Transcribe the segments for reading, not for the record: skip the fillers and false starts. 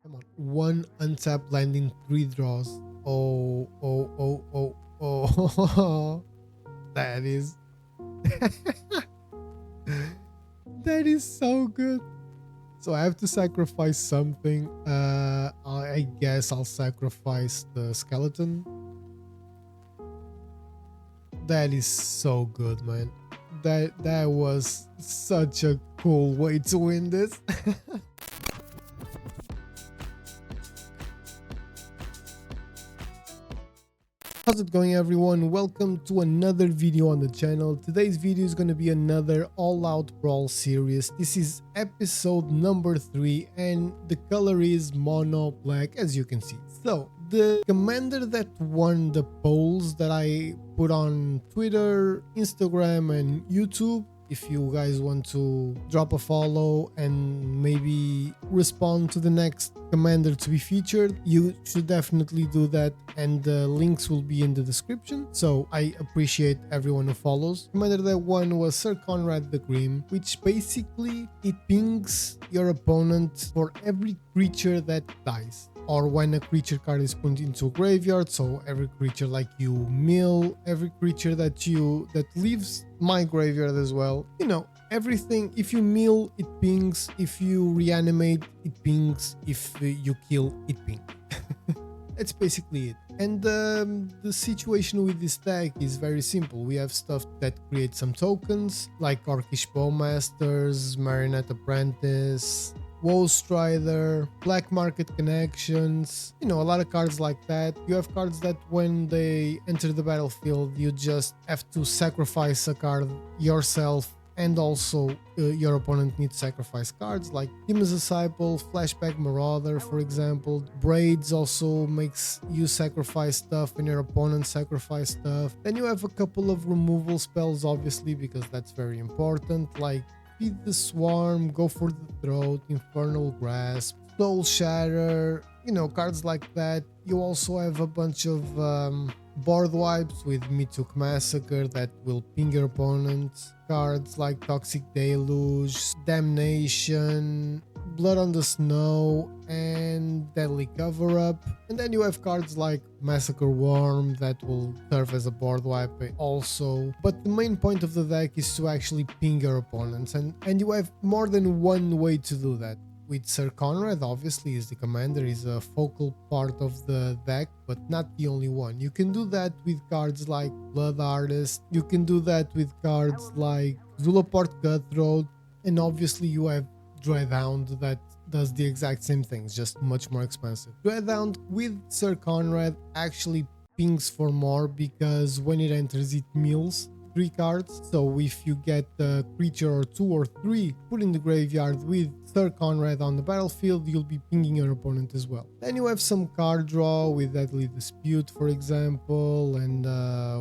Come on. One untapped landing, 3 draws. Oh, oh, oh, oh, oh. That is... that is so good. So I have to sacrifice something. I guess I'll sacrifice the skeleton. That is so good, man. That was such a cool way to win this. How's it going, everyone? Welcome to another video on the channel. Today's video is going to be another All Out Brawl series. This is episode number 3 and the color is mono black, as you can see. So the commander that won the polls that I put on Twitter, Instagram and YouTube, if you guys want to drop a follow and maybe respond to the next commander to be featured, you should definitely do that, and the links will be in the description. So I appreciate everyone who follows. Commander that won was Syr Konrad the Grim, which basically it pings your opponent for every creature that dies, or when a creature card is put into a graveyard. So every creature like you mill, every creature that leaves my graveyard as well, you know, everything. If you mill, it pings. If you reanimate, it pings. If you kill, it pings. That's basically it. And the situation with this deck is very simple. We have stuff that creates some tokens like Orcish Bowmasters, Marionette Apprentice, Woe Strider, Black Market Connections, you know, a lot of cards like that. You have cards that when they enter the battlefield, you just have to sacrifice a card yourself, and also your opponent needs to sacrifice cards like Demon's Disciple, Flashback Marauder, for example. Braids also makes you sacrifice stuff and your opponent sacrifice stuff. Then you have a couple of removal spells, obviously, because that's very important, like Feed the Swarm, Go for the Throat, Infernal Grasp, Soul Shatter, you know, cards like that. You also have a bunch of board wipes with Mituk Massacre that will ping your opponents. Cards like Toxic Deluge, Damnation, Blood on the Snow, and Deadly Cover-Up. And then you have cards like Massacre Worm that will serve as a board wipe also. But the main point of the deck is to actually ping your opponents, and you have more than one way to do that. With Syr Konrad, obviously, is the commander, is a focal part of the deck, but not the only one. You can do that with cards like Blood Artist, you can do that with cards like Zulaport Cutthroat, and obviously you have Dreadhound that does the exact same things, just much more expensive. Dreadhound with Syr Konrad actually pings for more because when it enters it mills 3 cards. So if you get a creature or 2 or 3 put in the graveyard with Syr Konrad on the battlefield, you'll be pinging your opponent as well. Then you have some card draw with Deadly Dispute, for example, and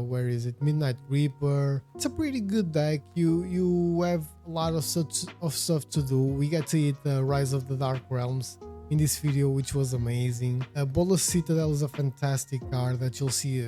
where is it? Midnight Reaper. It's a pretty good deck. You have a lot of stuff to do. We get to hit Rise of the Dark Realms in this video, which was amazing. Bolas Citadel is a fantastic card that you'll see.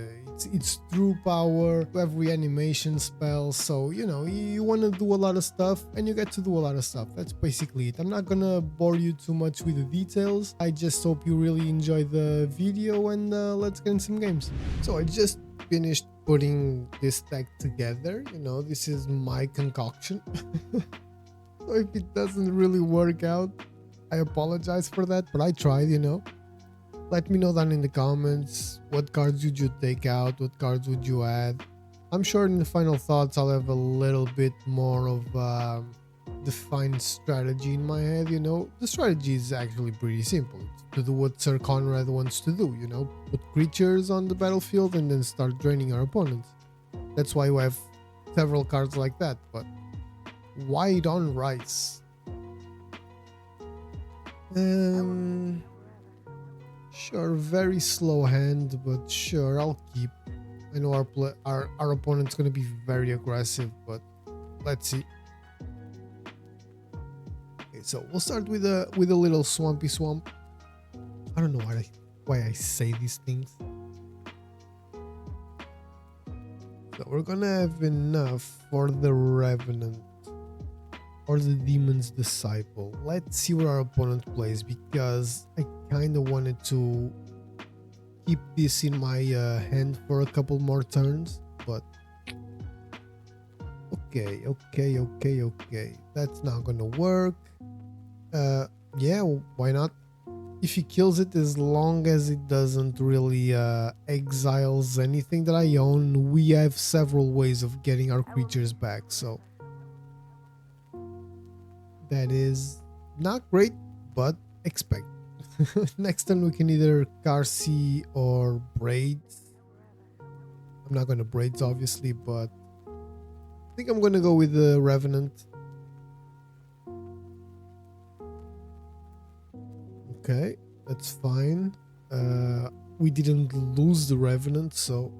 It's true power. You have reanimation spells, so you know you want to do a lot of stuff, and you get to do a lot of stuff. That's basically it. I'm not gonna bore you too much with the details. I just hope you really enjoy the video, and let's get in some games. So I just finished putting this deck together. You know, this is my concoction. So if it doesn't really work out, I apologize for that, but I tried, you know. Let me know down in the comments what cards would you take out, what cards would you add. I'm sure in the final thoughts I'll have a little bit more of defined strategy in my head, you know. The strategy is actually pretty simple. It's to do what Syr Konrad wants to do, you know. Put creatures on the battlefield and then start draining our opponents. That's why we have several cards like that, but White on Rice. Sure, very slow hand, but sure, I'll keep. I know our opponent's gonna be very aggressive, but let's see. Okay, so we'll start with a little Swampy Swamp. I don't know why I say these things. So we're gonna have enough for the Revenant or the Demon's Disciple. Let's see what our opponent plays, because I kind of wanted to keep this in my hand for a couple more turns, but okay, that's not gonna work. Yeah, why not? If he kills it, as long as it doesn't really exiles anything that I own, we have several ways of getting our creatures back, so that is not great, but expect. Next turn we can either Carcy or Braids. I'm not gonna Braids obviously, but I think I'm gonna go with the Revenant. Okay, that's fine. We didn't lose the Revenant, so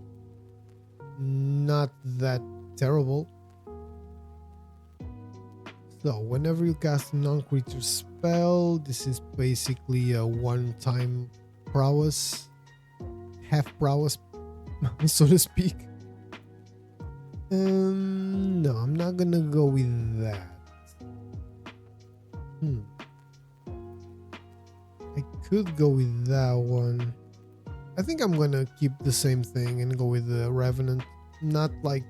not that terrible. So whenever you cast a non-creature spell, this is basically a one-time prowess, half prowess, so to speak. No, I'm not gonna go with that. I could go with that one. I think I'm gonna keep the same thing and go with the Revenant. Not like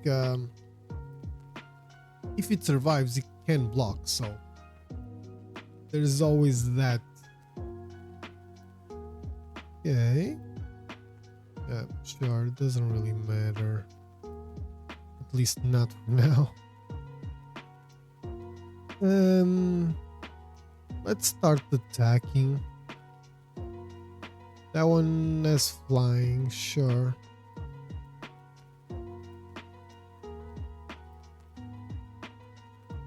if it survives, it can block, so there's always that. Okay. Yeah, sure, it doesn't really matter. At least not for now. Let's start attacking. That one has flying, sure.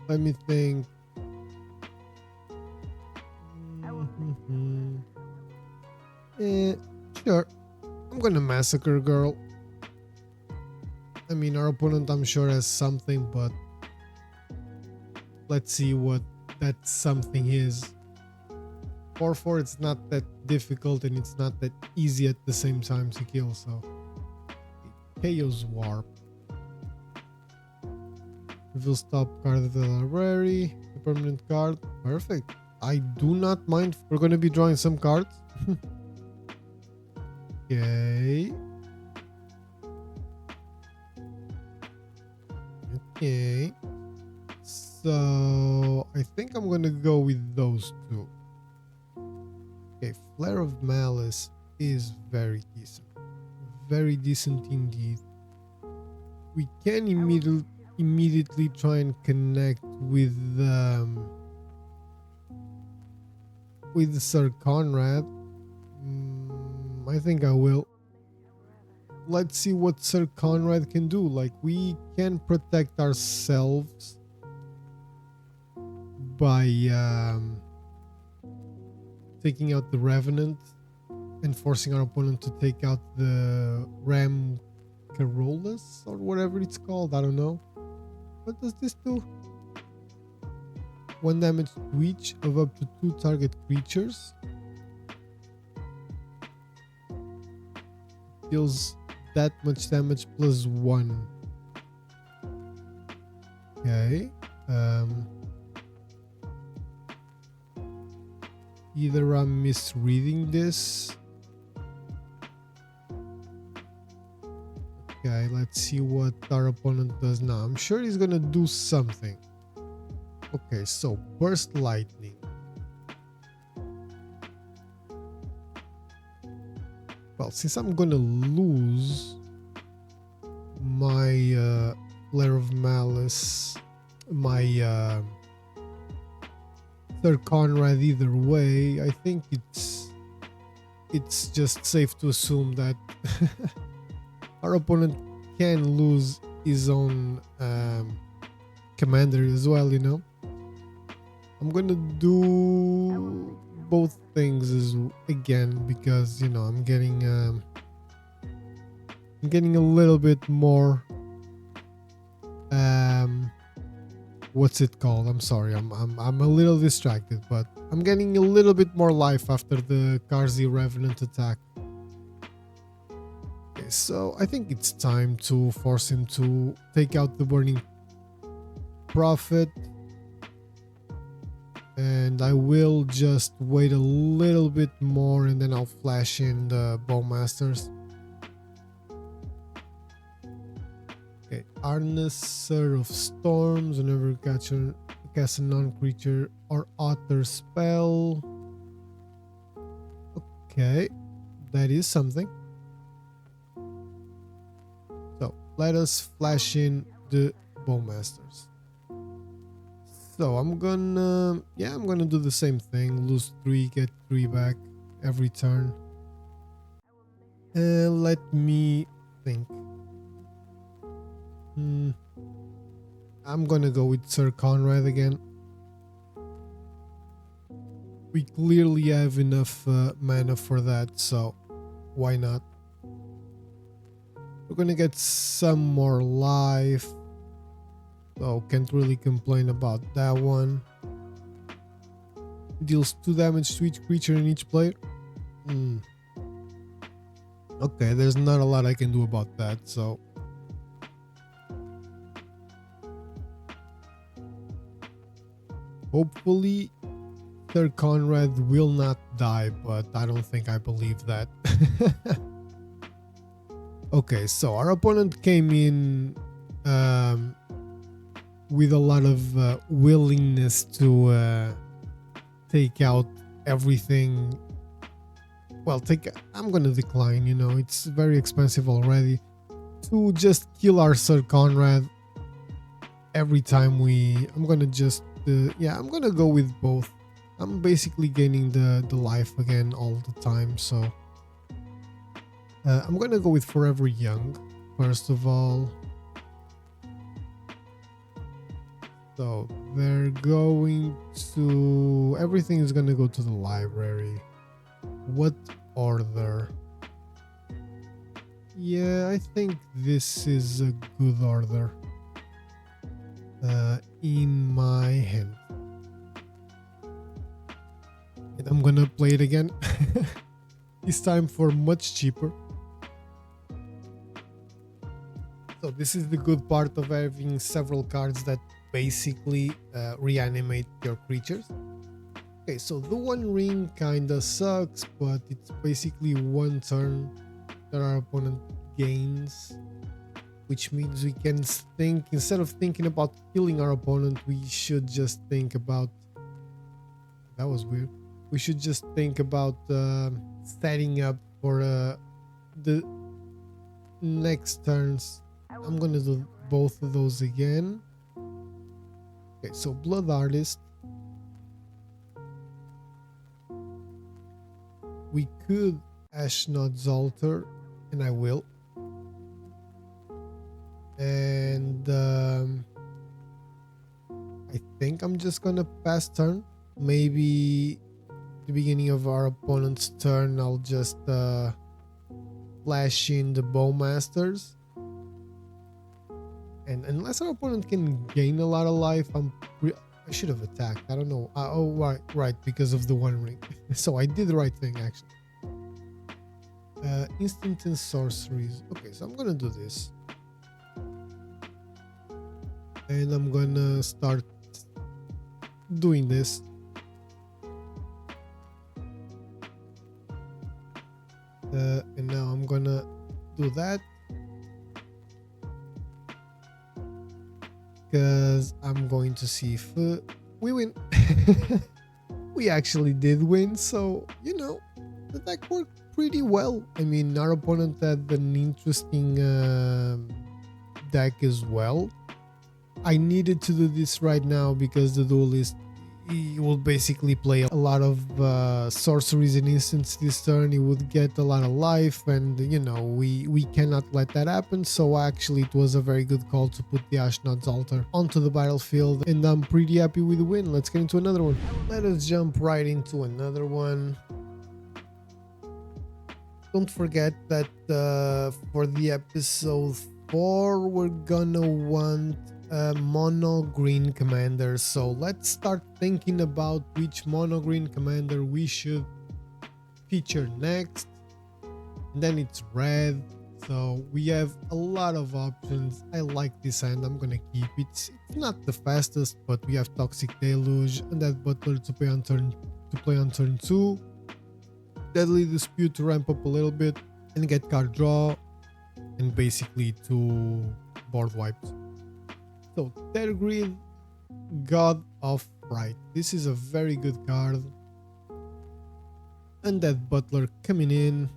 Let me think. Sure. I'm gonna massacre girl. I mean, our opponent I'm sure has something, but let's see what that something is. 4/4, it's not that difficult and it's not that easy at the same time to kill, so Chaos Warp. Reveal stop card of the library, a permanent card. Perfect. I do not mind. We're gonna be drawing some cards. Okay. Okay. So I think I'm gonna go with those two. Okay, Flare of Malice is very decent. Very decent indeed. We can immediately try and connect with Syr Konrad. I think I will. Let's see what Syr Konrad can do. Like, we can protect ourselves by taking out the Revenant and forcing our opponent to take out the Ram Carolus or whatever it's called. I don't know. What does this do? 1 damage to each of up to 2 target creatures. Deals that much damage plus 1. Okay. Either I'm misreading this. Okay, let's see what our opponent does now. I'm sure he's gonna do something. Okay, so Burst Lightning. Well, since I'm gonna lose my Flare of Malice, my Syr Konrad either way, I think it's just safe to assume that our opponent can lose his own commander as well, you know. I'm gonna do both things again because, you know, I'm getting a little bit more what's it called? I'm sorry, I'm a little distracted, but I'm getting a little bit more life after the Carcy Revenant attack. Okay, so I think it's time to force him to take out the Burning Prophet and I will just wait a little bit more and then I'll flash in the Bowmasters. Okay, Harnesser of Storms. Whenever cast a non-creature or otter spell. Okay, that is something. So let us flash in the Bowmasters. So I'm gonna do the same thing. Lose 3, get 3 back every turn. Let me think. I'm gonna go with Syr Konrad again. We clearly have enough mana for that, so why not? We're gonna get some more life, so can't really complain about that one. Deals 2 damage to each creature and each player. Okay, there's not a lot I can do about that, so hopefully Syr Konrad will not die, but I don't think I believe that. Okay, so our opponent came in with a lot of willingness to take out everything. Well, I'm gonna decline, you know, it's very expensive already to just kill our Syr Konrad every time I'm gonna just I'm gonna go with both. I'm basically gaining the life again all the time, so I'm gonna go with Forever Young first of all. So they're going to, everything is gonna go to the library. What order? Yeah, I think this is a good order in my hand. And I'm gonna play it again. This time for much cheaper. So this is the good part of having several cards that basically reanimate your creatures. Okay, so the One Ring kinda sucks, but it's basically 1 turn that our opponent gains, which means we can think, instead of thinking about killing our opponent, we should just think about, that was weird, we should just think about setting up for the next turns. I'm gonna do both of those again. Okay, so Blood Artist. We could Ashnod's Altar, and I will. And I think I'm just gonna pass turn. Maybe the beginning of our opponent's turn, I'll just flash in the Bowmasters. And unless our opponent can gain a lot of life, I should have attacked. I don't know. Oh, right, because of the One Ring. So I did the right thing, actually. Instant and sorceries. Okay, so I'm gonna do this. And I'm gonna start doing this. And now I'm gonna do that. Because I'm going to see if we win. We actually did win, so, you know, the deck worked pretty well. I mean, our opponent had an interesting deck as well. I needed to do this right now because the duelist, he will basically play a lot of sorceries and instants this turn. He would get a lot of life, and you know, we cannot let that happen. So actually it was a very good call to put the Ashnod's Altar onto the battlefield, and I'm pretty happy with the win. Let's get into another one. Let us jump right into another one. Don't forget that for the episode 4 we're gonna want mono green commander, so let's start thinking about which mono green commander we should feature next. And then it's red, So we have a lot of options. I like this hand. I'm gonna keep it. It's not the fastest, but we have Toxic Deluge and that Butler to play on turn 2. Deadly Dispute to ramp up a little bit and get card draw and basically 2 board wipes. So Tergrid, God of Fright. This is a very good card. And that Butler coming in.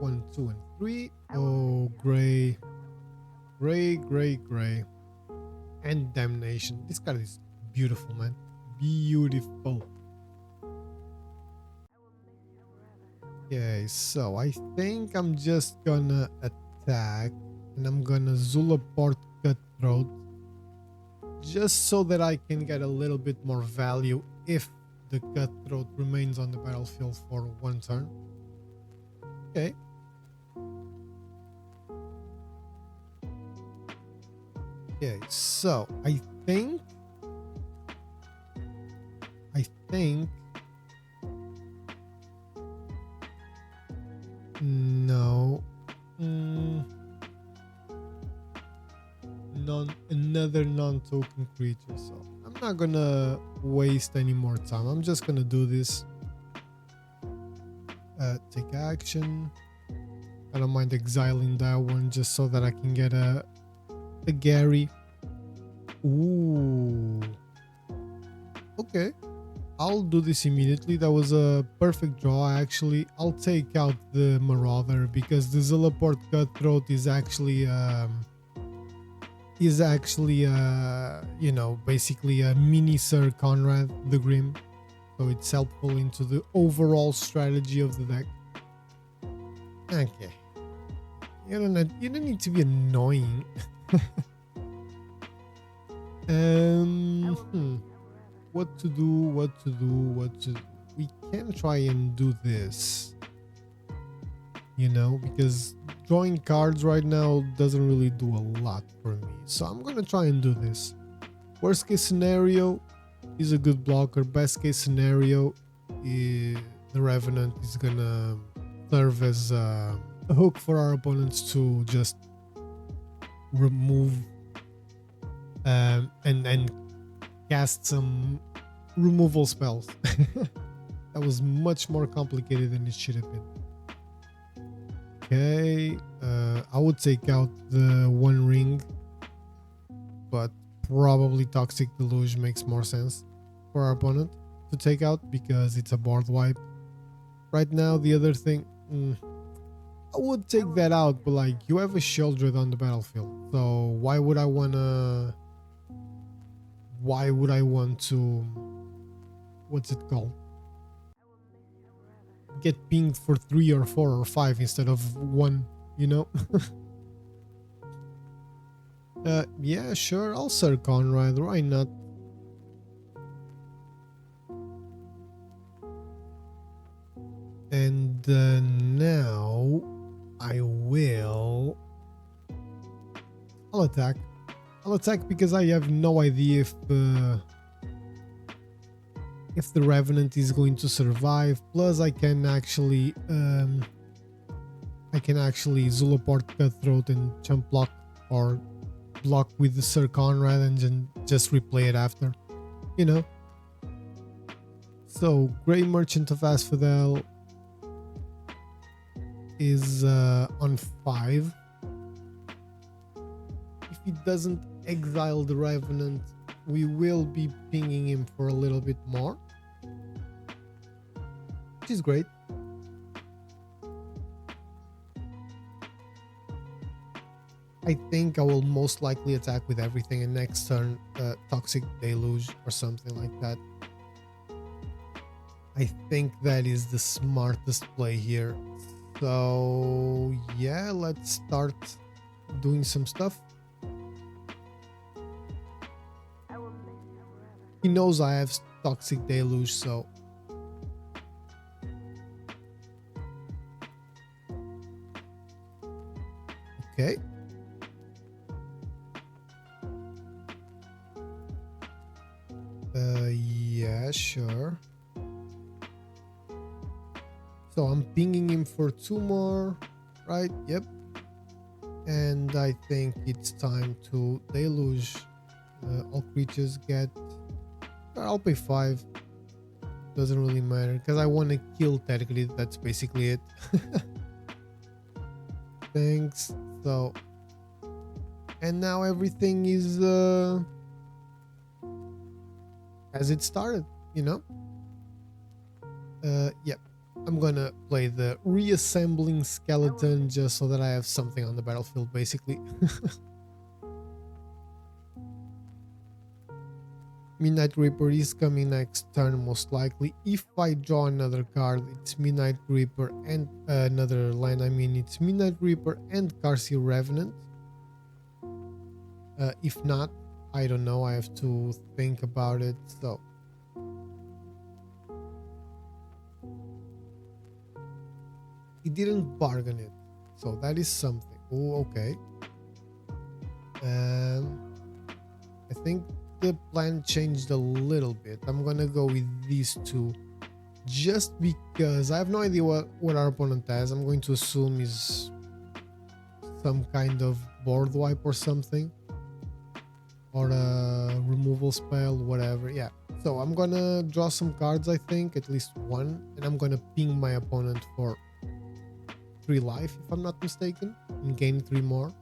1, 2, and 3. Oh, gray. And Damnation. This card is beautiful, man. Beautiful. Okay, so I think I'm just gonna attack and I'm gonna Zulaport Cutthroat just so that I can get a little bit more value if the Cutthroat remains on the battlefield for 1 turn. Okay. Okay, so I think no. Another non-token creature, so I'm not gonna waste any more time. I'm just gonna do this. Take action. I don't mind exiling that one just so that I can get a Gary. Ooh. Okay. I'll do this immediately. That was a perfect draw, actually. I'll take out the Marauder because the Zulaport Cutthroat is actually you know, basically a mini Syr Konrad the Grim. So it's helpful into the overall strategy of the deck. Okay. You don't need to be annoying. What to do. We can try and do this, you know, because drawing cards right now doesn't really do a lot for me. So I'm gonna try and do this. Worst case scenario is a good blocker. Best case scenario is the Revenant is gonna serve as a hook for our opponents to just remove and cast some removal spells. That was much more complicated than it should have been. Okay, I would take out the One Ring, but probably Toxic Deluge makes more sense for our opponent to take out because it's a board wipe. Right now, the other thing, I would take that out, but like, you have a Sheoldred on the battlefield, so why would I want to, what's it called, get pinged for 3 or 4 or 5 instead of 1, you know? Yeah, sure, I'll Syr Konrad, why not? And now I'll attack. I'll attack because I have no idea if the Revenant is going to survive. Plus, I can actually Zulaport Cutthroat and jump block or block with the Syr Konrad and just replay it after, you know. So, Grey Merchant of Asphodel is on 5. If he doesn't exile the Revenant, we will be pinging him for a little bit more, which is great. I think I will most likely attack with everything and next turn Toxic Deluge or something like that. I think that is the smartest play here. So yeah, let's start doing some stuff. He knows I have Toxic Deluge, so okay. Yeah, sure. So I'm pinging him for 2 more. right? Yep. And I think it's time to deluge. All creatures get... I'll pay 5. Doesn't really matter because I want to kill technically. That's basically it. Thanks. So, and now everything is as it started, you know. Yep. I'm gonna play the reassembling skeleton just so that I have something on the battlefield, basically. Midnight Reaper is coming next turn most likely. If I draw another card, it's Midnight Reaper and another land. I mean, it's Midnight Reaper and Carcy Revenant. If not, I don't know. I have to think about it. So he didn't bargain it, so that is something. Oh, okay. I think the plan changed a little bit. I'm gonna go with these two just because I have no idea what our opponent has. I'm going to assume is some kind of board wipe or something, or a removal spell, whatever. Yeah, so I'm gonna draw some cards, I think at least one, and I'm gonna ping my opponent for 3 life if I'm not mistaken, and gain 3 more.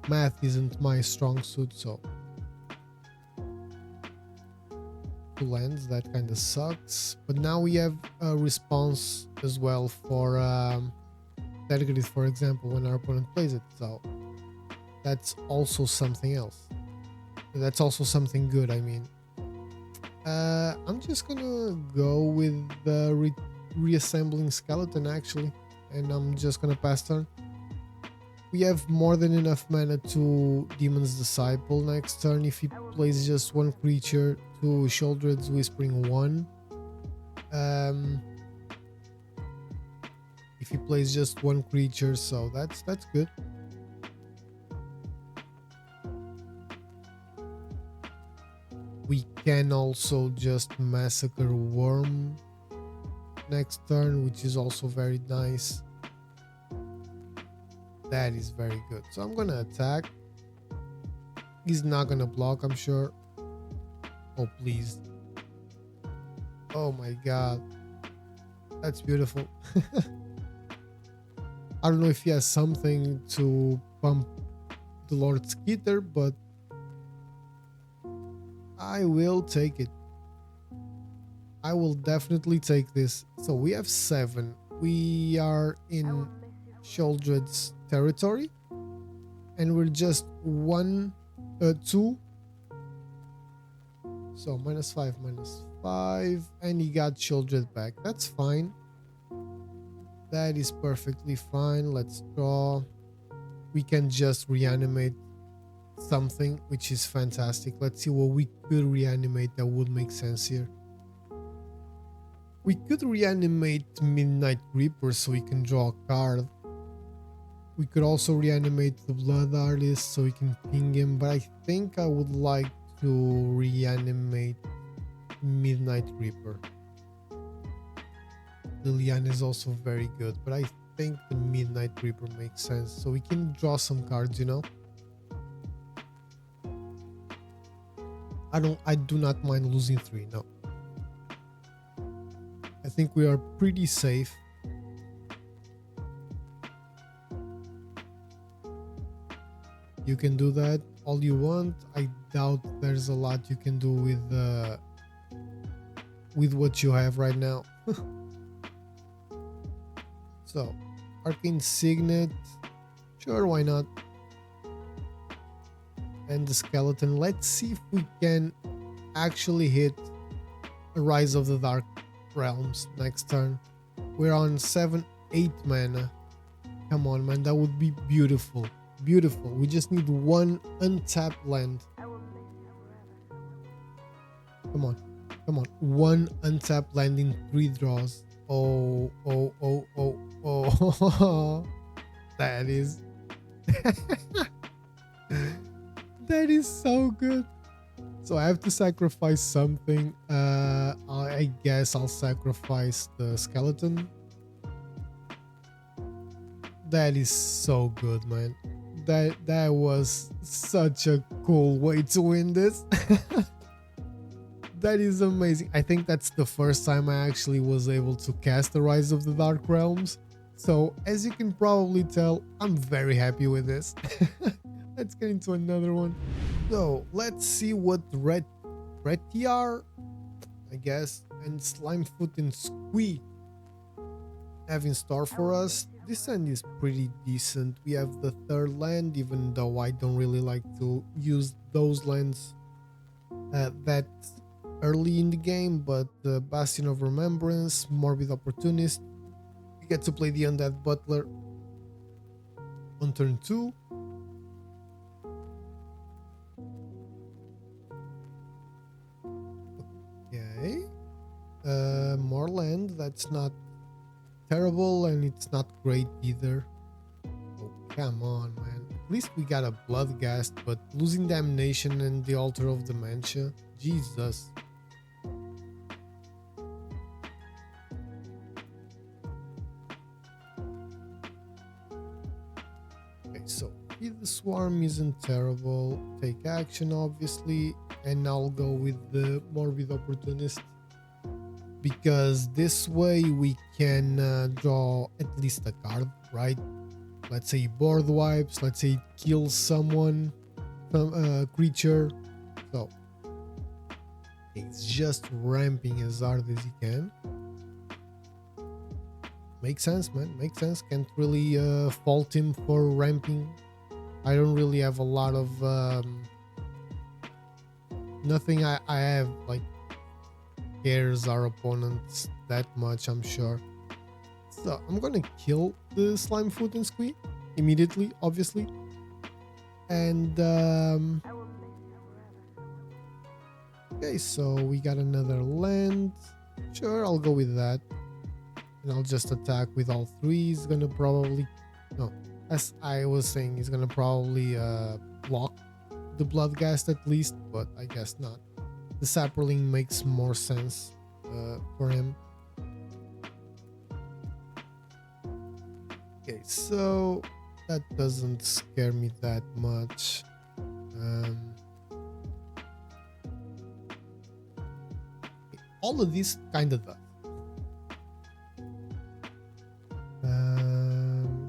Math isn't my strong suit, so 2 lands, that kind of sucks. But now we have a response as well for Decklist, for example, when our opponent plays it, so that's also something else. That's also something good. I mean, I'm just gonna go with the reassembling skeleton actually, and I'm just gonna pass turn. We have more than enough mana to Demon's Disciple next turn if he plays just 1 creature, to Sheoldred's Whispering 1. If he plays just 1 creature, so that's good. We can also just Massacre Worm next turn, which is also very nice. That is very good. So I'm gonna attack. He's not gonna block, I'm sure. Oh, please. Oh my god. That's beautiful. I don't know if he has something to pump the Lord Skeeter, but I will take it. I will definitely take this. So we have 7. We are in Sheoldred's territory, and we're just 2. So -5, and he got Sheoldred back. That's fine. That is perfectly fine. Let's draw. We can just reanimate something, which is fantastic. Let's see what we could reanimate that would make sense here. We could reanimate Midnight Reaper so we can draw a card. We could also reanimate the Blood Artist so we can ping him, but I think I would like to reanimate Midnight Reaper. Liliana is also very good, but I think the Midnight Reaper makes sense so we can draw some cards, you know. I do not mind losing 3, no. I think we are pretty safe. You can do that all you want. I doubt there's a lot you can do with what you have right now. So, Arcane Signet, sure, why not? And the skeleton. Let's see if we can actually hit a Rise of the Dark Realms next turn. We're on 7-8 mana. Come on, man, that would be beautiful. Beautiful. We just need 1 untapped land. Come on. Come on. 1 untapped land in 3 draws. Oh. That is... that is so good. So I have to sacrifice something. I guess I'll sacrifice the skeleton. That is so good, man. That was such a cool way to win this. That is amazing. I think that's the first time I actually was able to cast the Rise of the Dark Realms. So as you can probably tell, I'm very happy with this. Let's get into another one. So let's see what Retiar, I guess, and Slimefoot and Squee have in store for us. This end is pretty decent. We have the third land, even though I don't really like to use those lands that early in the game, but Bastion of Remembrance, Morbid Opportunist. We get to play the Undead Butler on turn 2. Okay. More land. That's not terrible, and it's not great either. Oh, come on, man. At least we got a Bloodghast, but losing Damnation and the Altar of Dementia. Jesus. Okay, so Feed the Swarm isn't terrible. Take action, obviously, and I'll go with the Morbid Opportunist, because this way we can draw at least a card, right? Let's say board wipes, let's say it kills someone, some creature. So it's just ramping as hard as he can. Makes sense, man. Makes sense. Can't really fault him for ramping. I don't really have a lot of nothing I have like scares our opponents that much, I'm sure. So I'm gonna kill the Slimefoot and Squee immediately, obviously. And okay, so we got another land. Sure, I'll go with that. And I'll just attack with all three. He's gonna probably, no, as I was saying, he's gonna probably block the Bloodghast at least, but I guess not. The Saproling makes more sense for him. Okay, so that doesn't scare me that much. All of this kind of does.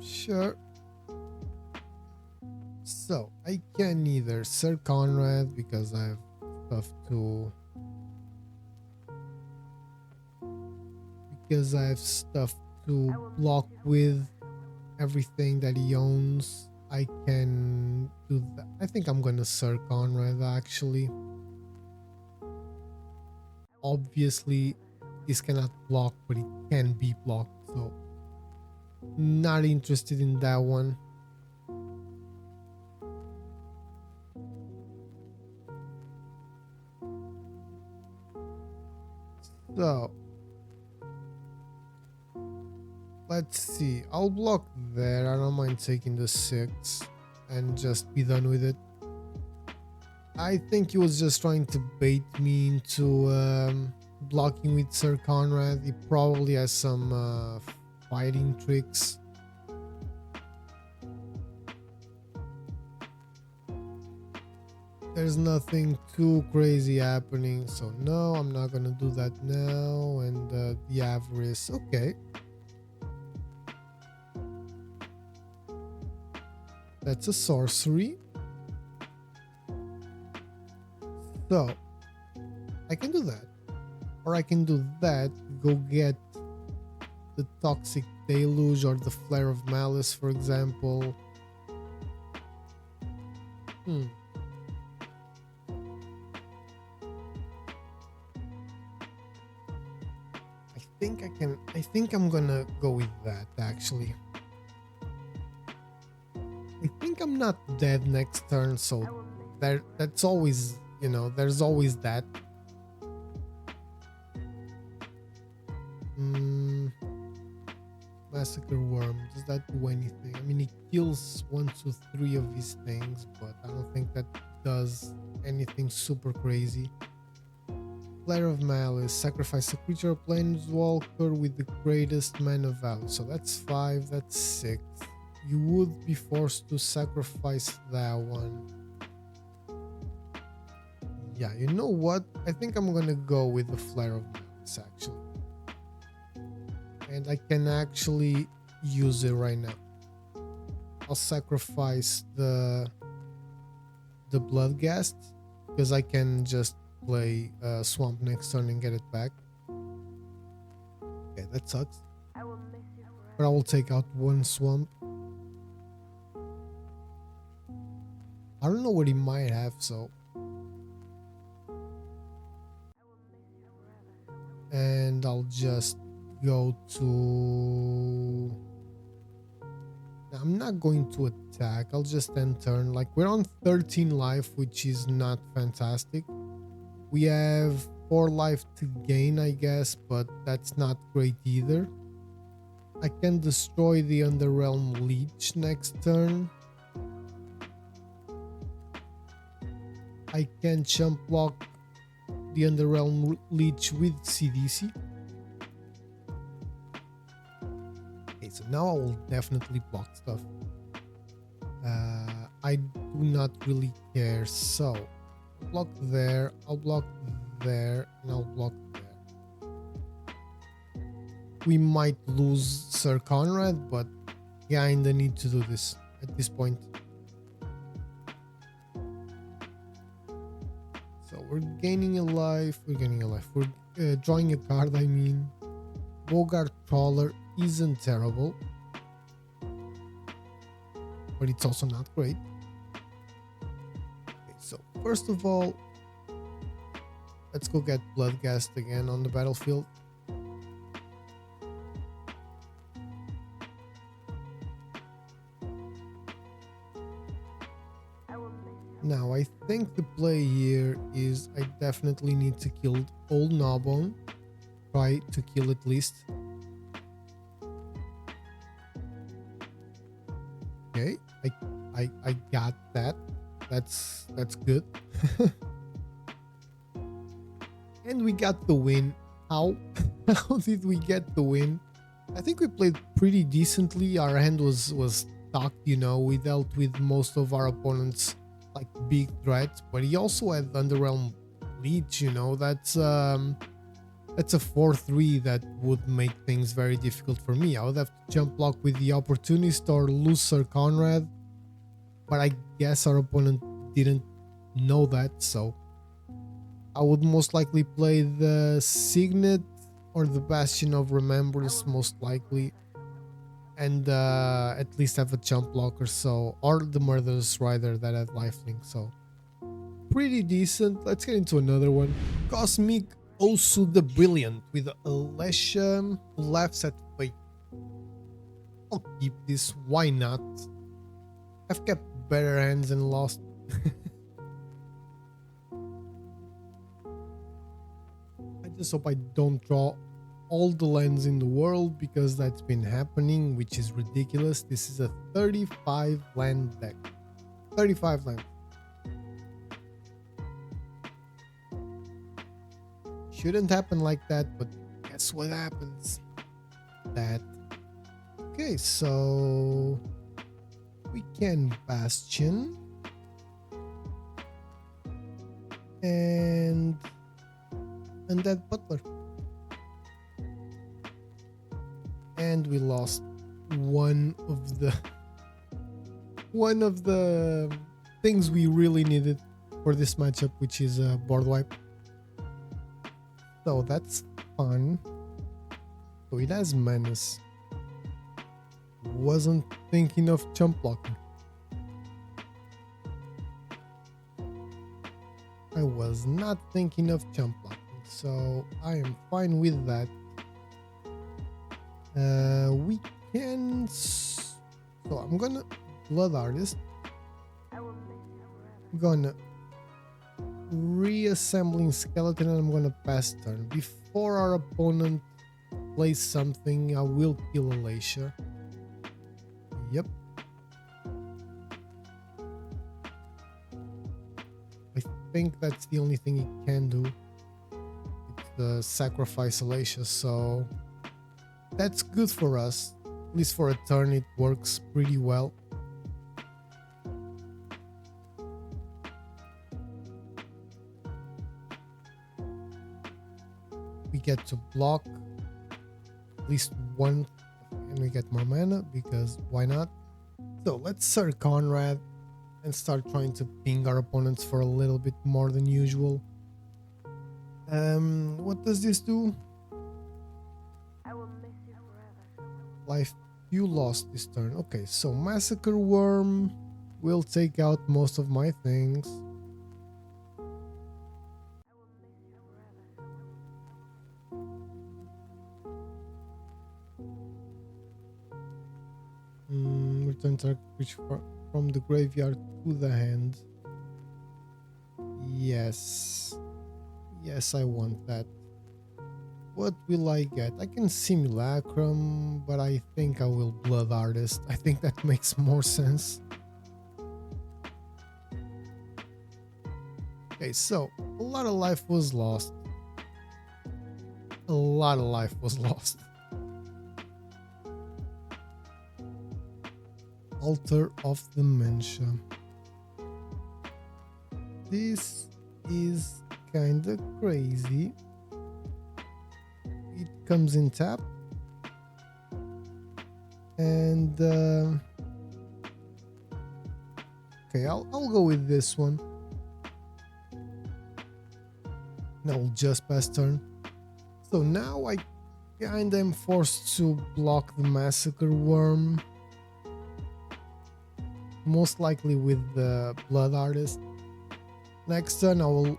Sure. So I can either Syr Konrad, because I have stuff to, block with everything that he owns. I can do that. I think I'm gonna Syr Konrad, actually. Obviously this cannot block, but it can be blocked, so not interested in that one. So let's see. I'll block there. I don't mind taking the 6 and just be done with it. I think he was just trying to bait me into blocking with Syr Konrad. He probably has some fighting tricks. There's nothing too crazy happening, so no, I'm not gonna do that now. And the Avarice, okay. That's a sorcery. So I can do that, or I can do that, go get the Toxic Deluge or the Flare of Malice, for example. I think I'm gonna go with that, actually. I think I'm not dead next turn, so that's always, you know, there's always that. Massacre Worm, does that do anything? I mean, it kills 1, 2, 3 of his things, but I don't think that does anything super crazy. Flare of Malice, sacrifice a creature or planeswalker with the greatest mana value. So that's 5, that's 6. you would be forced to sacrifice that one. Yeah, you know what? I think I'm gonna go with the Flare of Malice, actually. And I can actually use it right now. I'll sacrifice the Bloodghast because I can just play Swamp next turn and get it back. Okay, that sucks. But I will take out one Swamp. I don't know what he might have, so. And I'll just go to... I'm not going to attack. I'll just end turn. Like, we're on 13 life, which is not fantastic. We have 4 life to gain, I guess, but that's not great either. I can destroy the Underrealm Leech next turn. I can jump block the Underrealm Leech with CDC. Okay, so now I will definitely block stuff. I do not really care, so I'll block there, I'll block there, and I'll block there. We might lose Syr Konrad, but kinda need to do this at this point. So we're gaining a life, we're drawing a card, I mean. Bogart Trawler isn't terrible, but it's also not great. Okay, so first of all, let's go get Bloodghast again on the battlefield. Now, I think the play here is I definitely need to kill Old Gnawbone. Try to kill at least. Okay, I got that. That's good. And we got the win. How? How did we get the win? I think we played pretty decently. Our hand was stuck, you know. We dealt with most of our opponents like big threats, but he also had Underrealm Leech, you know. That's a 4-3 that would make things very difficult for me. I would have to jump block with the Opportunist or lose Syr Konrad, but I guess our opponent didn't know that, so I would most likely play the Signet or the Bastion of Remembrance, most likely, and at least have a jump block or so, or the Murderous Rider that had lifelink, so pretty decent. Let's get into another one. Cosmic Osu the Brilliant with Alessia who laughs at fate. I'll keep this, why not? I've kept better hands and lost. I just hope I don't draw all the lands in the world, because that's been happening, which is ridiculous. This is a 35 land deck. 35 land. Shouldn't happen like that, but guess what happens? That. Okay, so we can Bastion and that Butler. And we lost one of the things we really needed for this matchup, which is a board wipe. So that's fun. So it has Menace. Wasn't thinking of jump blocking. I was not thinking of jump blocking, so I am fine with that. We can, so I'm gonna Blood Artist. I'm gonna reassembling Skeleton, and I'm gonna pass turn. Before our opponent plays something, I will kill Alessia. Yep. I think that's the only thing he can do. It's the sacrifice Alessia, so that's good for us. At least for a turn, it works pretty well. We get to block at least one, and we get more mana because why not? So let's Syr Konrad and start trying to ping our opponents for a little bit more than usual. What does this do? I will miss you forever. Life you lost this turn. Okay, so Massacre Worm will take out most of my things. I will miss you forever. Return target creature from the graveyard to the hand. Yes. Yes, I want that. What will I get? I can Simulacrum, but I think I will Blood Artist. I think that makes more sense. Okay, so a lot of life was lost. A lot of life was lost. Altar of Dementia. This is kinda crazy. It comes in tap. And okay, I'll go with this one. Now we'll just pass turn. So now I kinda am forced to block the Massacre Worm. Most likely with the Blood Artist. Next turn I will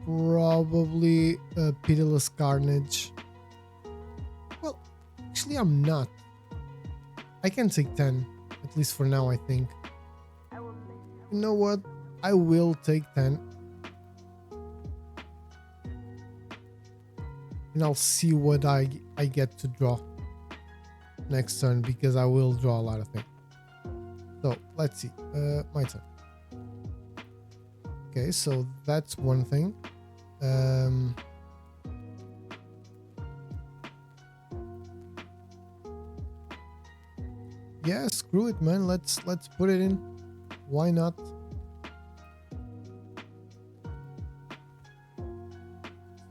probably Pitiless Carnage. Well, actually I'm not. I can take 10, at least for now I think. I will miss You know what? I will take 10. And I'll see what I get to draw next turn, because I will draw a lot of things. So let's see, my turn. Okay, so that's one thing. Yeah, screw it, man. Let's put it in. Why not?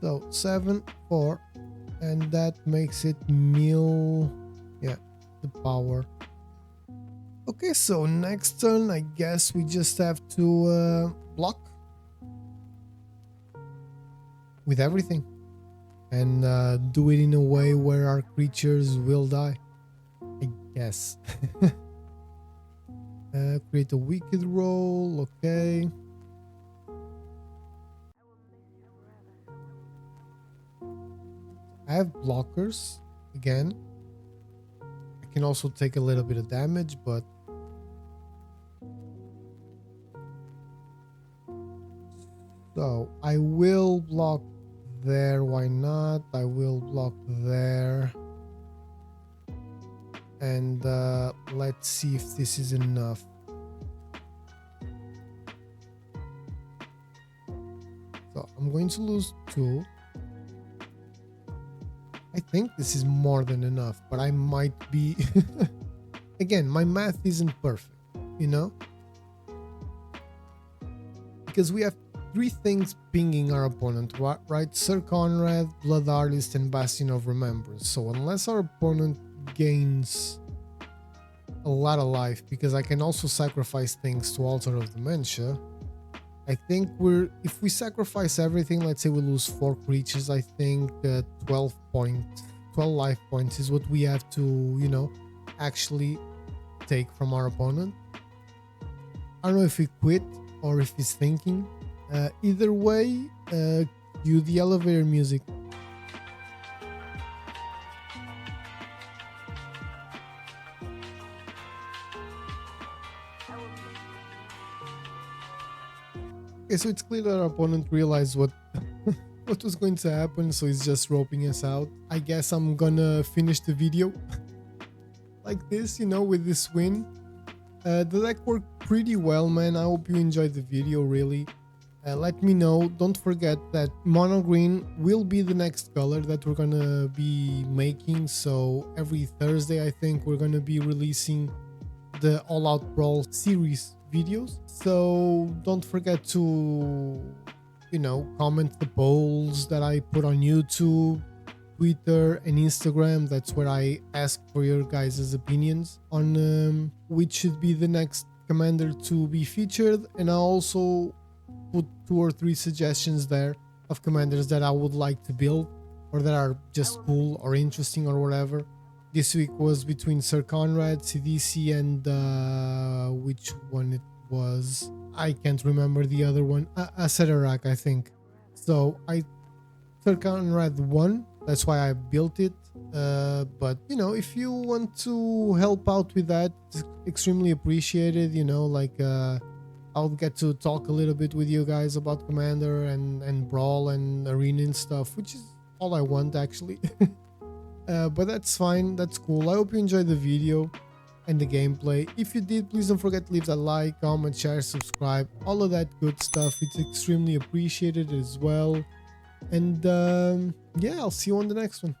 So 7, 4, and that makes it mill. Yeah, the power. Okay, so next turn, I guess we just have to block with everything and do it in a way where our creatures will die, I guess. Create a wicked roll, okay. I have blockers again. I can also take a little bit of damage, but so I will block there. Why not? I will block there. And let's see if this is enough. So I'm going to lose 2. I think this is more than enough, but I might be... Again, my math isn't perfect, you know? Because we have 3 things pinging our opponent, right? Syr Konrad, Blood Artist, and Bastion of Remembrance. So unless our opponent gains a lot of life, because I can also sacrifice things to Altar of Dementia, I think if we sacrifice everything, let's say we lose 4 creatures, I think 12 life points is what we have to, you know, actually take from our opponent. I don't know if he quit or if he's thinking. Either way, cue the elevator music. Okay, so it's clear that our opponent realized what what was going to happen, so he's just roping us out. I guess I'm gonna finish the video like this, you know, with this win. The deck worked pretty well, man. I hope you enjoyed the video, really. let me know. Don't forget that mono green will be the next color that we're gonna be making. So every Thursday, I think we're gonna be releasing the All Out Brawl series videos. So don't forget to, comment the polls that I put on YouTube, Twitter, and Instagram. That's where I ask for your guys' opinions on which should be the next commander to be featured. And I also put 2 or 3 suggestions there of commanders that I would like to build or that are just cool or interesting or whatever. This week was between Syr Konrad, CDC, and which one it was. I can't remember the other one. Aserarak, I think. So Syr Konrad won. That's why I built it. But if you want to help out with that, it's extremely appreciated. I'll get to talk a little bit with you guys about Commander and Brawl and Arena and stuff, which is all I want actually. But that's fine, that's cool. I hope you enjoyed the video and the gameplay. If you did, please don't forget to leave that like, comment, share, subscribe, all of that good stuff. It's extremely appreciated as well. And yeah, I'll see you on the next one.